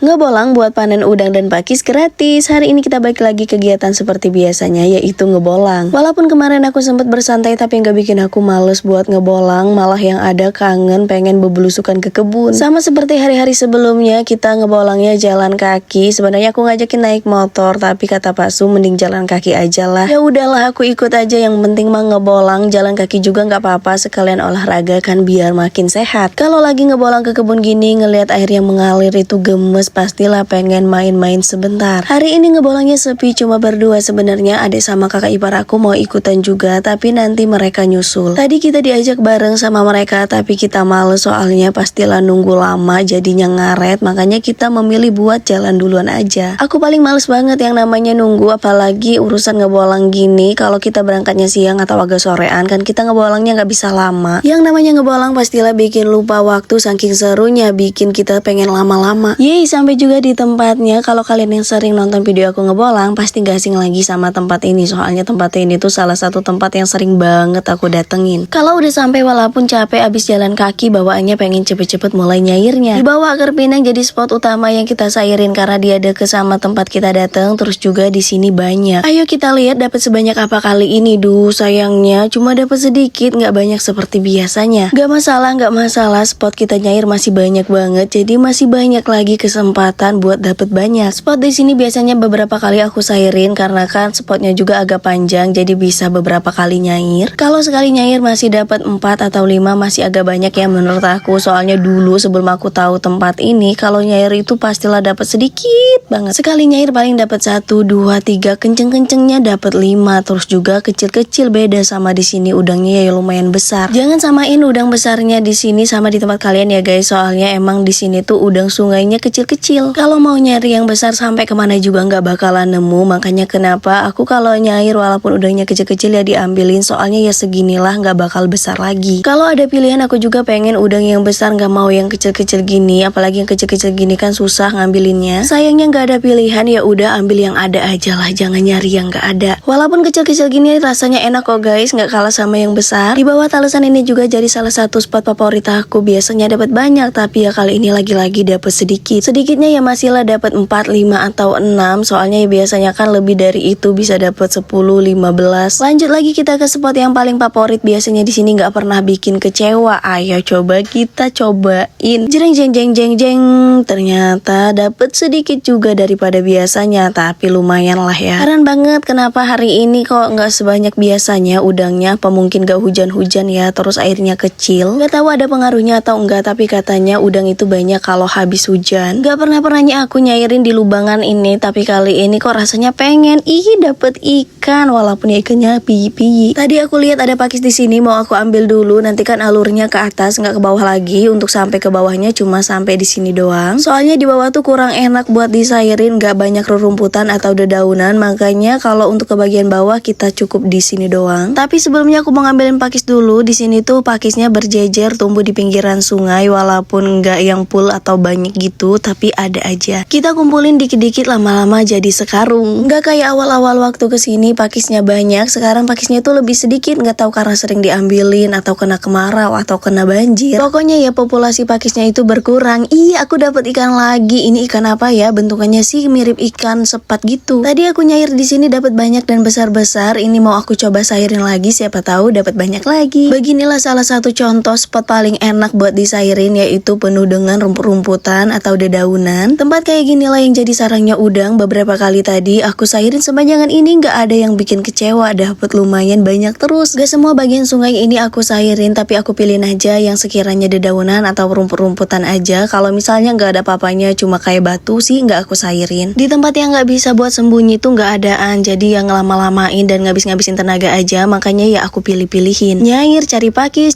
Ngebolang buat panen udang dan pakis gratis. Hari ini kita balik lagi kegiatan seperti biasanya, yaitu ngebolang. Walaupun kemarin aku sempat bersantai tapi nggak bikin aku males buat ngebolang, malah yang ada kangen pengen bebelusukan ke kebun. Sama seperti hari-hari sebelumnya, kita ngebolangnya jalan kaki. Sebenarnya aku ngajakin naik motor, tapi kata Pak Su mending jalan kaki aja lah. Ya udahlah, aku ikut aja, yang penting mah ngebolang. Jalan kaki juga nggak apa-apa, sekalian olahraga kan biar makin sehat. Kalau lagi ngebolang ke kebun gini, ngelihat air yang mengalir itu gemes, pastilah pengen main-main sebentar. Hari ini ngebolangnya sepi, cuma berdua. Sebenarnya adik sama kakak ipar aku mau ikutan juga, tapi nanti mereka nyusul. Tadi kita diajak bareng sama mereka, tapi kita males soalnya pastilah nunggu lama jadinya ngaret, makanya kita memilih buat jalan duluan aja. Aku paling males banget yang namanya nunggu, apalagi urusan ngebolang gini. Kalau kita berangkatnya siang atau agak sorean kan kita ngebolangnya nggak bisa lama. Yang namanya ngebolang pastilah bikin lupa waktu, saking serunya bikin kita pengen lama-lama. Yeay, sampai juga di tempatnya. Kalau kalian yang sering nonton video aku ngebolang pasti gak asing lagi sama tempat ini, soalnya tempat ini tuh salah satu tempat yang sering banget aku datengin. Kalau udah sampai walaupun capek abis jalan kaki, bawaannya pengen cepet-cepet mulai nyairnya. Dibawa Agar Pinang jadi spot utama yang kita sairin karena dia deket sama tempat kita dateng, terus juga di sini banyak. Ayo kita lihat dapat sebanyak apa kali ini. Duh, sayangnya cuma dapat sedikit, nggak banyak seperti biasanya. Gak masalah, spot kita nyair masih banyak banget, jadi masih banyak lagi kesempatan buat dapet banyak. Spot di sini biasanya beberapa kali aku sairin karena kan spotnya juga agak panjang, jadi bisa beberapa kali nyair. Kalau sekali nyair masih dapat 4 atau 5 masih agak banyak ya menurut aku. Soalnya dulu sebelum aku tahu tempat ini, kalau nyair itu pastilah dapat sedikit banget. Sekali nyair paling dapat 1, 2, 3, kenceng-kencengnya dapat 5. Terus juga kecil-kecil, beda sama di sini udangnya ya lumayan besar. Jangan samain udang besarnya di sini sama di tempat kalian ya guys, soalnya emang di sini tuh udang sungainya kecil-kecil. Kalau mau nyari yang besar sampai kemana juga nggak bakalan nemu, makanya kenapa aku kalau nyair walaupun udangnya kecil-kecil ya diambilin, soalnya ya seginilah nggak bakal besar lagi. Kalau ada pilihan aku juga pengen udang yang besar, nggak mau yang kecil-kecil gini, apalagi yang kecil-kecil gini kan susah ngambilinnya. Sayangnya nggak ada pilihan, ya udah ambil yang ada aja lah, jangan nyari yang nggak ada. Walaupun kecil-kecil gini rasanya enak kok guys, nggak kalah sama yang besar. Di bawah talesan ini juga jadi salah satu spot favorit aku, biasanya dapat banyak tapi ya kali ini lagi-lagi dapat sedikit. Sedikitnya ya masih lah dapat 4, 5 atau 6, soalnya ya biasanya kan lebih dari itu bisa dapat 10, 15. Lanjut lagi kita ke spot yang paling favorit, biasanya di sini nggak pernah bikin kecewa. Ayo coba kita cobain. Jreng jeng jeng jeng jeng. Ternyata dapat sedikit juga daripada biasanya, tapi lumayan lah ya. Heran banget kenapa hari ini kok nggak sebanyak biasanya udangnya, apa mungkin gak hujan-hujan ya, terus airnya kecil. Gak tahu ada pengaruhnya atau enggak, tapi katanya udang itu banyak kalau habis hujan. Gak pernahnya aku nyairin di lubangan ini, tapi kali ini kok rasanya pengen. Ih, dapet ikan, walaupun ya ikannya piyi-piyi. Tadi aku lihat ada pakis di sini, mau aku ambil dulu. Nanti kan alurnya ke atas, nggak ke bawah lagi. Untuk sampai ke bawahnya cuma sampai di sini doang. Soalnya di bawah tuh kurang enak buat disairin, nggak banyak rerumputan atau dedaunan. Makanya kalau untuk ke bagian bawah kita cukup di sini doang. Tapi sebelumnya aku mau ngambilin pakis dulu. Di sini tuh pakisnya berjejer tumbuh di pinggiran sungai, walaupun nggak yang full atau banyak gitu, tapi ada aja. Kita kumpulin dikit-dikit, lama-lama jadi sekarung. Nggak kayak awal-awal waktu kesini pakisnya banyak, sekarang pakisnya tuh lebih sedikit. Nggak tahu karena sering diambilin atau kena kemarau atau kena banjir. Pokoknya ya populasi pakisnya itu berkurang. Iya, aku dapat ikan lagi. Ini ikan apa ya? Bentukannya sih mirip ikan sepat gitu. Tadi aku nyair di sini dapat banyak dan besar-besar. Ini mau aku coba sairin lagi, siapa tahu dapat banyak lagi. Beginilah salah satu contoh spot paling enak buat disairin, yaitu penuh dengan rumput-rumputan atau dedaunan. Tempat kayak ginilah yang jadi sarangnya udang. Beberapa kali tadi aku sairin sepanjangan ini nggak ada yang bikin kecewa, dapat lumayan banyak terus. Gak semua bagian sungai ini aku sairin, tapi aku pilihin aja yang sekiranya dedaunan atau rumput-rumputan aja. Kalau misalnya nggak ada apa-apanya cuma kayak batu sih nggak aku sairin. Di tempat yang nggak bisa buat sembunyi tuh nggak adaan, jadi yang lama-lamain dan ngabis-ngabisin tenaga aja, makanya ya aku pilih-pilihin. Nyair, cari pakis,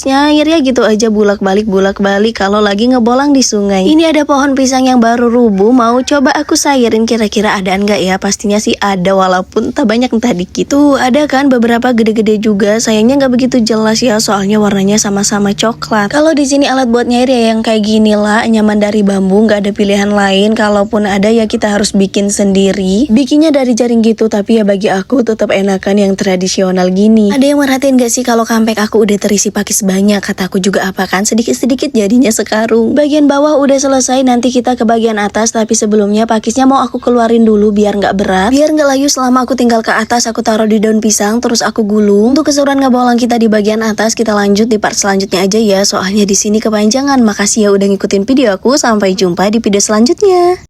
nyair ya gitu aja, bulak-balik. Kalau lagi ngebolang di sungai. Ini ada pohon pisang yang baru rubuh, mau coba aku sairin, kira-kira adaan nggak ya? Pastinya sih ada, walaupun entah banyak entah dikit. Tuh ada kan beberapa gede-gede juga, sayangnya nggak begitu jelas ya, soalnya warnanya sama-sama coklat. Kalau di sini alat buat nyair ya yang kayak gini lah, nyaman dari bambu, nggak ada pilihan lain. Kalaupun ada ya kita harus bikin sendiri. Bikinnya dari jaring gitu, tapi ya bagi aku tetap enakan yang tradisional gini. Ada yang merhatiin gak sih kalau kampek aku udah terisi pakis banyak? Kata aku juga apa kan, sedikit-sedikit jadinya sekarung. Bagian bawah udah selesai, nanti nanti kita ke bagian atas, tapi sebelumnya pakisnya mau aku keluarin dulu biar nggak berat, biar nggak layu selama aku tinggal ke atas. Aku taruh di daun pisang, terus aku gulung. Untuk keseruan ngebolang kita di bagian atas, kita lanjut di part selanjutnya aja ya, soalnya di sini kepanjangan. Makasih ya udah ngikutin video aku, sampai jumpa di video selanjutnya.